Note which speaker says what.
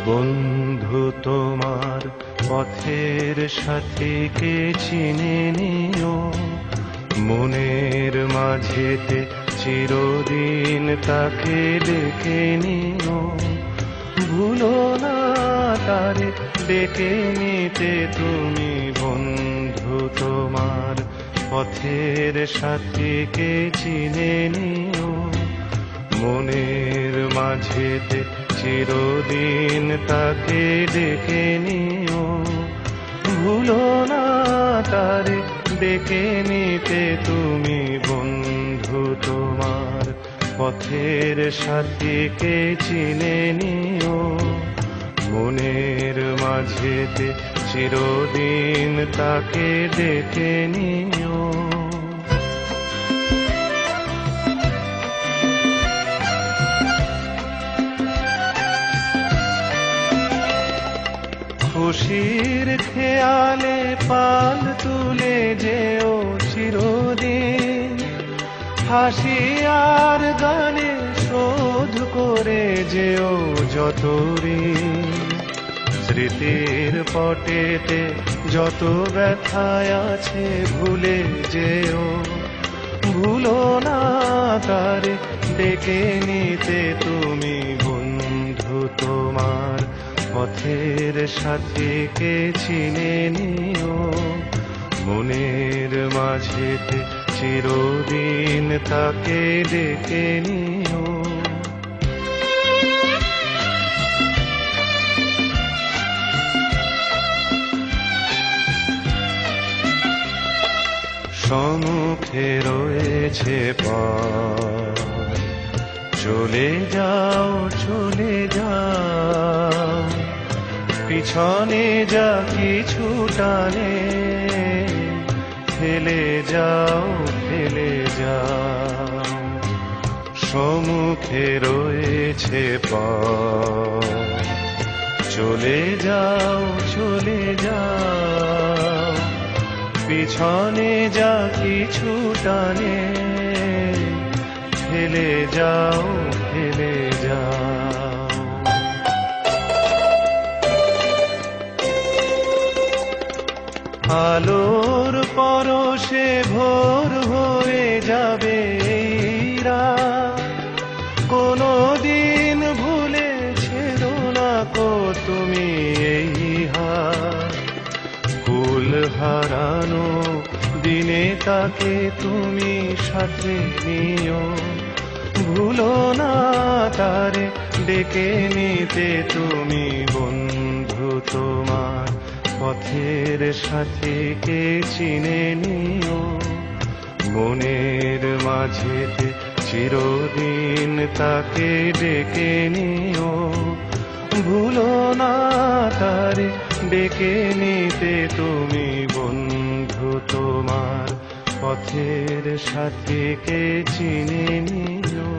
Speaker 1: বন্ধু তোমার পথের সাথীকে চিনে নিও, মনের মাঝেতে চিরদিন তাকে ডেকে নিও। ভুলো না তারে ডেকে নিতে তুমি, বন্ধু তোমার পথের সাথীকে চিনে নিও, মনের মাঝেতে চিরদিন তাকে ডেকে নিও। ভুলো না তারে ডেকে নিতে তুমি, বন্ধু তোমার পথের সাথীকে চিনে নিও, মনের মাঝেতে চিরদিন তাকে ডেকে নিও। খুশির খেয়ালে পাল তুলে যেও চিরদিন, হাসি আর গানে শোধ করে যেও যত ঋণ। স্মৃতির পটেতে যত ব্যথায় আছে ভুলে যেও, ভুলো না তারে ডেকে নিতে তুমি, বন্ধু তোমার পথের সাথীকে চিনে নিও, মনের মাঝেতে চিরদিন তাকে ডেকে নিও। সম্মুখে রয়েছে পথ, চলে যাও চলে যাও, পিছনে যা কিছু টানে ফেলে যাও ফেলে যাও। সম্মুখে রয়েছে পথ, চলে যাও চলে যাও, পিছনে যা কিছু টানে ফেলে যাও ফেলে যাও। আলোর পরশে ভোর হয়ে যাবে এই রাত, কোনো দিন ভুলেছো না কো তুমি এই হাত। কুল হারানো দিনে তাকে তুমি সাথে নিও, ভুলো না তারে ডেকে নিতে তুমি, বন্ধু তোমার পথের সাথীকে চিনে নিও, মনের মাঝেতে চিরদিন তাকে ডেকে নিও। ভুলো না তারে ডেকে নিতে তুমি, বন্ধু তোমার পথের সাথীকে চিনে নিও।